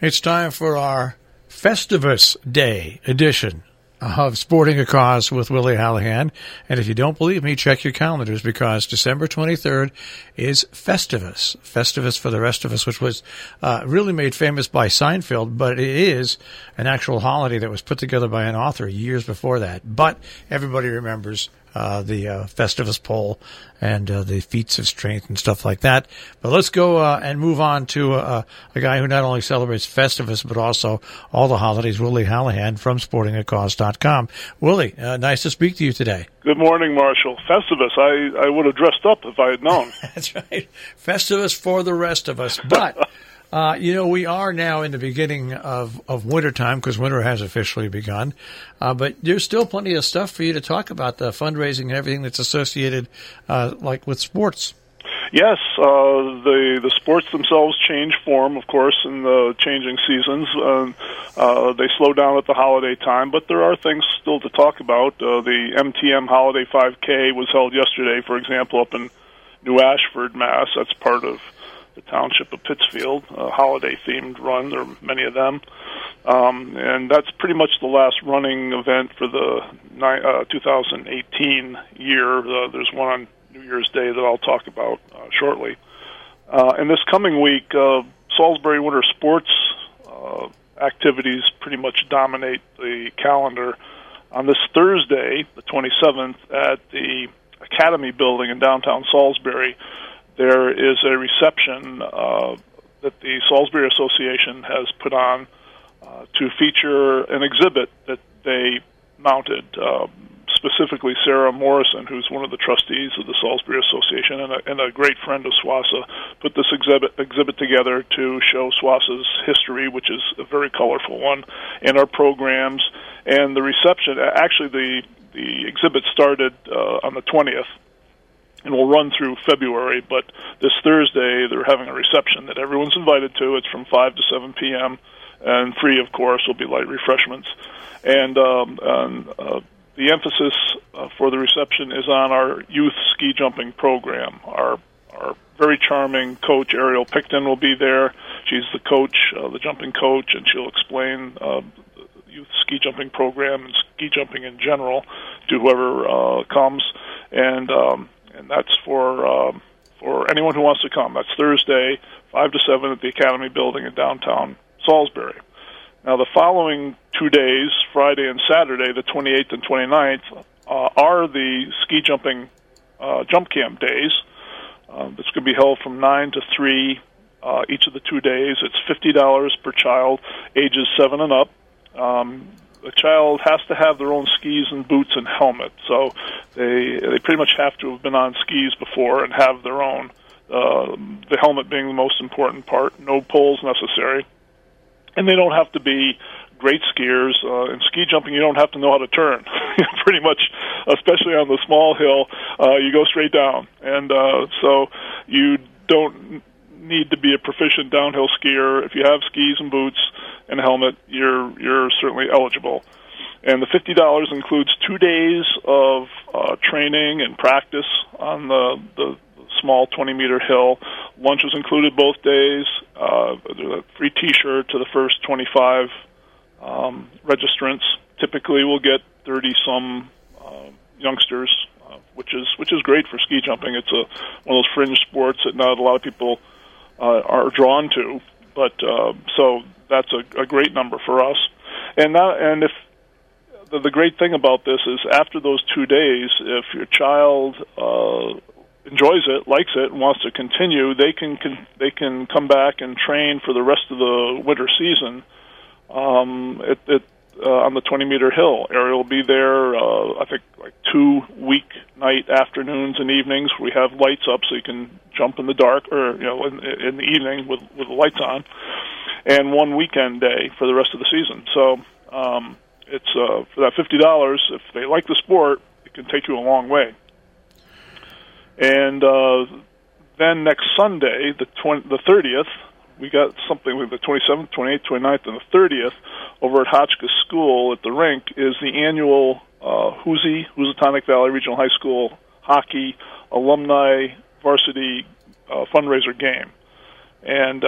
It's time for our Festivus Day edition of Sporting a Cause with Willie Hallihan. And if you don't believe me, check your calendars, because December 23rd is Festivus. Festivus for the rest of us, which was really made famous by Seinfeld, but it is an actual holiday that was put together by an author years before that. But everybody remembers the Festivus pole and the feats of strength and stuff like that. But let's go and move on to a guy who not only celebrates Festivus but also all the holidays, Willie Hallihan from sportingacause.com. Willie, nice to speak to you today. Good morning, Marshall. Festivus, I would have dressed up if I had known. That's right. Festivus for the rest of us. But we are now in the beginning of wintertime, because winter has officially begun. But there's still plenty of stuff for you to talk about, the fundraising and everything that's associated, like with sports. Yes, the sports themselves change form, of course, in the changing seasons. They slow down at the holiday time, but there are things still to talk about. The MTM Holiday 5K was held yesterday, for example, up in New Ashford, Mass. That's part of the township of Pittsfield, a holiday-themed run. There are many of them. And that's pretty much the last running event for the 2018 year. There's one on New Year's Day that I'll talk about shortly. And this coming week, Salisbury Winter Sports activities pretty much dominate the calendar. On this Thursday, the 27th, at the Academy Building in downtown Salisbury, there is a reception that the Salisbury Association has put on to feature an exhibit that they mounted. Specifically, Sarah Morrison, who's one of the trustees of the Salisbury Association and a great friend of SWASA, put this exhibit together to show SWASA's history, which is a very colorful one, and our programs. And the reception, actually the exhibit started on the 20th, and will run through February, but this Thursday they're having a reception that everyone's invited to. It's from 5 to 7 p.m., and free, of course, will be light refreshments. And the emphasis for the reception is on our youth ski jumping program. Our very charming coach, Ariel Picton, will be there. She's the coach, the jumping coach, and she'll explain the youth ski jumping program and ski jumping in general to whoever comes. And that's for anyone who wants to come. That's Thursday, 5 to 7 at the Academy Building in downtown Salisbury. Now, the following 2 days, Friday and Saturday, the 28th and 29th, are the ski jumping jump camp days. It's going to be held from 9 to 3 each of the 2 days. It's $50 per child, ages 7 and up. The child has to have their own skis and boots and helmet, so they pretty much have to have been on skis before and have their own, the helmet being the most important part. No poles necessary. And they don't have to be great skiers. In ski jumping, you don't have to know how to turn. Pretty much, especially on the small hill, you go straight down. And so you don't need to be a proficient downhill skier. If you have skis and boots and a helmet, you're certainly eligible. And the $50 includes 2 days of training and practice on the small 20-meter hill. Lunch is included both days. There's a free T-shirt to the first 25 registrants. Typically, we'll get 30-some youngsters, which is great for ski jumping. It's one of those fringe sports that not a lot of people are drawn to. But so that's a great number for us. And if the great thing about this is, after those 2 days, if your child enjoys it, likes it, and wants to continue, they can come back and train for the rest of the winter season on the 20-meter hill. Ariel will be there, I think, like 2 weeknight afternoons and evenings. We have lights up so you can jump in the dark, or in the evening with the lights on, and 1 weekend day for the rest of the season. So it's for that $50. If they like the sport, it can take you a long way. And then next Sunday, the 30th, we got something with the 27th, 28th, 29th, and the 30th over at Hotchkiss School at the rink is the annual Housatonic Valley Regional High School hockey alumni varsity fundraiser game. And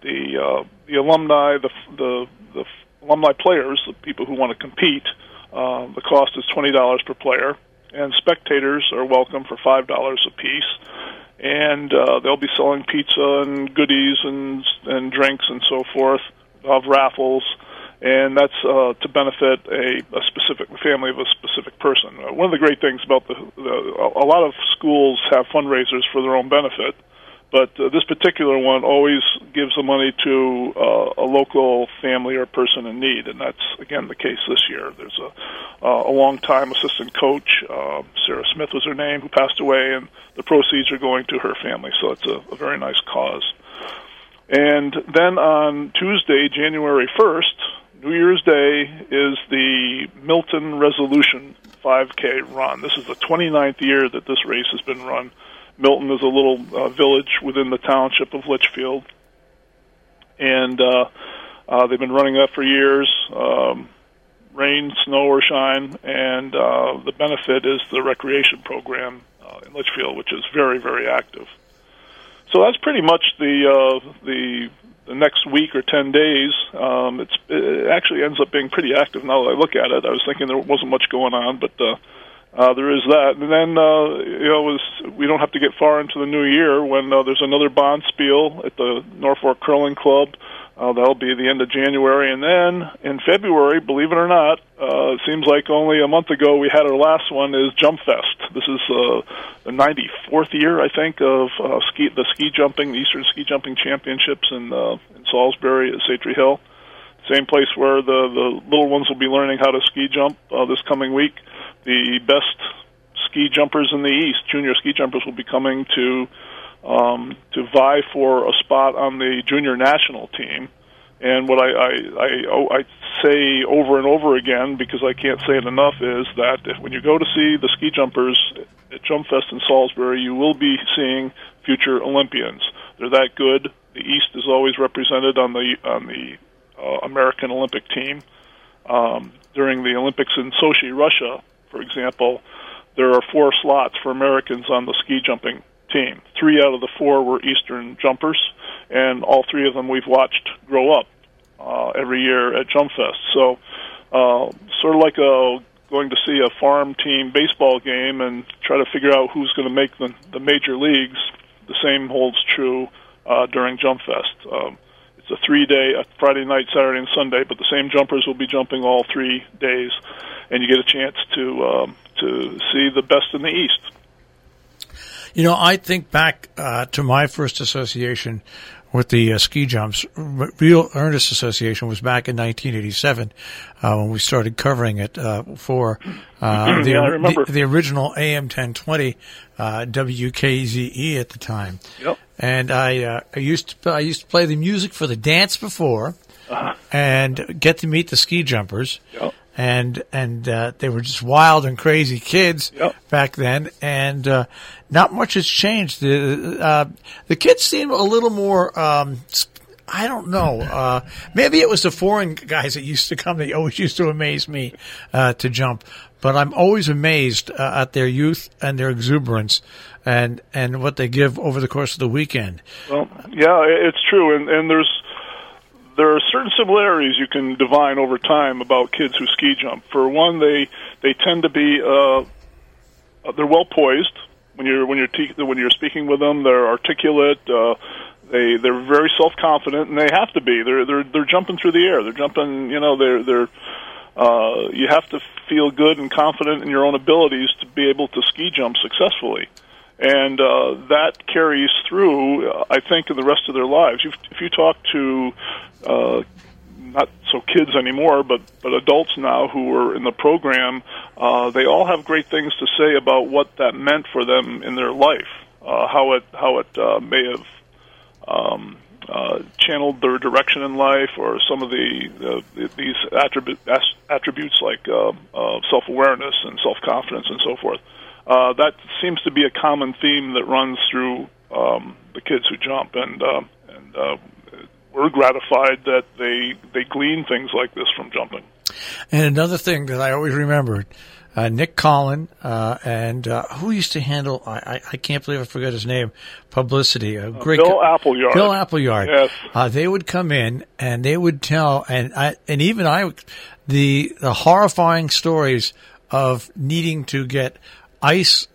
the alumni, the alumni players, the people who want to compete, the cost is $20 per player, and spectators are welcome for $5 a piece. And they'll be selling pizza and goodies and drinks and so forth. They'll have raffles, and that's to benefit a specific family of a specific person. One of the great things about a lot of schools have fundraisers for their own benefit, but this particular one always gives the money to a local family or person in need, and that's, again, the case this year. There's a long-time assistant coach, Sarah Smith was her name, who passed away, and the proceeds are going to her family, so it's a very nice cause. And then on Tuesday, January 1st, New Year's Day, is the Milton Resolution 5K run. This is the 29th year that this race has been run. Milton is a little village within the township of Litchfield, and they've been running that for years, rain, snow, or shine, and the benefit is the recreation program in Litchfield, which is very, very active. So that's pretty much the next week or 10 days. It actually ends up being pretty active now that I look at it. I was thinking there wasn't much going on, but there is that. And then, we don't have to get far into the new year when there's another bond spiel at the Norfolk Curling Club. That'll be the end of January. And then in February, believe it or not, it seems like only a month ago we had our last one, is Jump Fest. This is the 94th year, I think, of the ski jumping, the Eastern Ski Jumping Championships in Salisbury at Satry Hill. Same place where the little ones will be learning how to ski jump this coming week. The best ski jumpers in the East, junior ski jumpers, will be coming to vie for a spot on the junior national team. And what I say over and over again, because I can't say it enough, is that when you go to see the ski jumpers at Jump Fest in Salisbury, you will be seeing future Olympians. They're that good. The East is always represented on the American Olympic team. During the Olympics in Sochi, Russia, for example, there are 4 slots for Americans on the ski jumping team. 3 out of the 4 were Eastern jumpers, and all 3 of them we've watched grow up every year at Jump Fest. So sort of like going to see a farm team baseball game and try to figure out who's going to make the major leagues, the same holds true during Jump Fest. It's a 3-day, Friday night, Saturday, and Sunday, but the same jumpers will be jumping all 3 days, and you get a chance to see the best in the East. You know, I think back to my first association with the ski jumps. Real earnest association was back in 1987 when we started covering it for the original AM 1020 WKZE at the time. Yep. And I used to play the music for the dance before and get to meet the ski jumpers. Yep. And they were just wild and crazy kids back then, and not much has changed. The kids seem a little more, I don't know, maybe it was the foreign guys that used to come. They always used to amaze me to jump, but I'm always amazed at their youth and their exuberance and what they give over the course of the weekend. Well, yeah, it's true, and there are certain similarities you can divine over time about kids who ski jump. For one, they tend to be they're well poised when you're speaking with them. They're articulate. They're very self confident, and they have to be. They're jumping through the air. They're jumping. You know, you have to feel good and confident in your own abilities to be able to ski jump successfully. And that carries through, I think, in the rest of their lives. If you talk to not so kids anymore, but adults now who are in the program, they all have great things to say about what that meant for them in their life, how it may have channeled their direction in life, or some of these attributes like self-awareness and self-confidence and so forth. That seems to be a common theme that runs through the kids who jump, and we're gratified that they glean things like this from jumping. And another thing that I always remembered, Nick Collin, and who used to handle, I can't believe I forgot his name, publicity. Great Bill Appleyard. Bill Appleyard. Yes. They would come in and they would tell, the horrifying stories of needing to get ice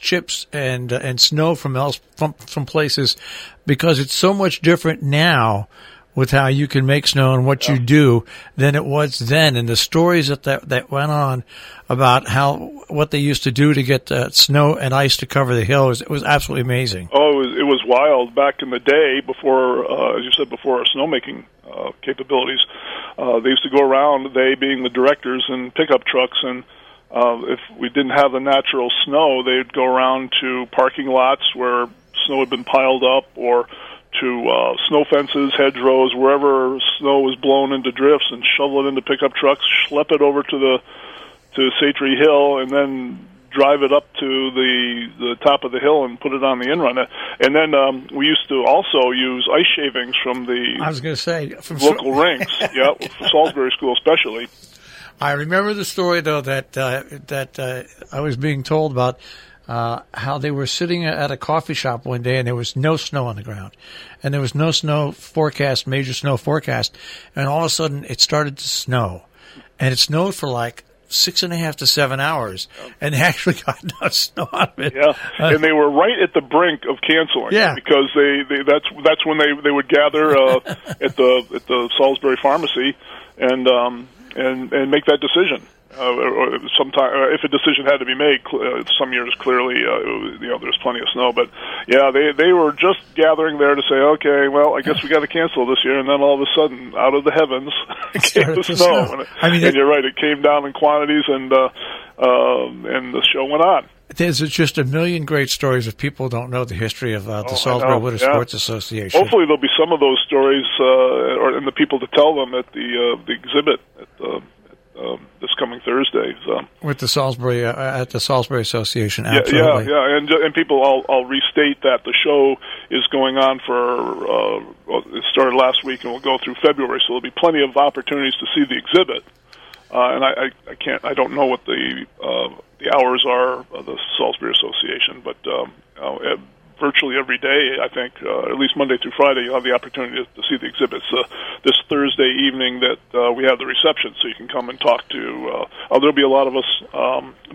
chips and snow from places, because it's so much different now with how you can make snow and what you do than it was then, and the stories that went on about what they used to do to get snow and ice to cover the hills. It was absolutely amazing. Oh, it was wild back in the day before, as you said, before our snowmaking capabilities. They used to go around, they being the directors in pickup trucks, and if we didn't have the natural snow, they'd go around to parking lots where snow had been piled up, or to snow fences, hedgerows, wherever snow was blown into drifts, and shovel it into pickup trucks, schlep it over to Satry Hill, and then drive it up to the top of the hill and put it on the in-run. And then we used to also use ice shavings from the local rinks, from Salisbury School especially. I remember the story, though, that I was being told about how they were sitting at a coffee shop one day and there was no snow on the ground. And there was no major snow forecast. And all of a sudden it started to snow. And it snowed for like 6.5 to 7 hours, and they actually got enough snow out of it. Yeah, and they were right at the brink of canceling. Yeah, because that's when they would gather at the Salisbury Pharmacy and make that decision. Sometime, if a decision had to be made, some years clearly, there's plenty of snow. But yeah, they were just gathering there to say, okay, well, I guess we got to cancel this year. And then all of a sudden, out of the heavens, came the snow. And you're right, it came down in quantities, and the show went on. There's just a million great stories if people don't know the history of the Salisbury Winter Sports Association. Hopefully, there'll be some of those stories, and the people to tell them at the exhibit at this coming Thursday. With the Salisbury at the Salisbury Association, absolutely. Yeah. And people, I'll restate that the show is going on for it started last week and will go through February, so there'll be plenty of opportunities to see the exhibit. And I don't know what the hours are of the Salisbury Association, but virtually every day, I think, at least Monday through Friday, you'll have the opportunity to see the exhibits. This Thursday evening that we have the reception, so you can come and talk to. There'll be a lot of us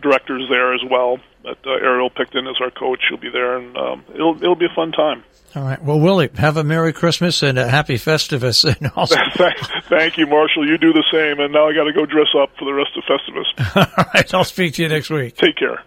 directors there as well. But Ariel Picton is our coach. He'll be there, and it'll be a fun time. All right. Well, Willie, have a Merry Christmas and a Happy Festivus. And also, thank you, Marshall. You do the same. And now I got to go dress up for the rest of Festivus. All right. I'll speak to you next week. Take care.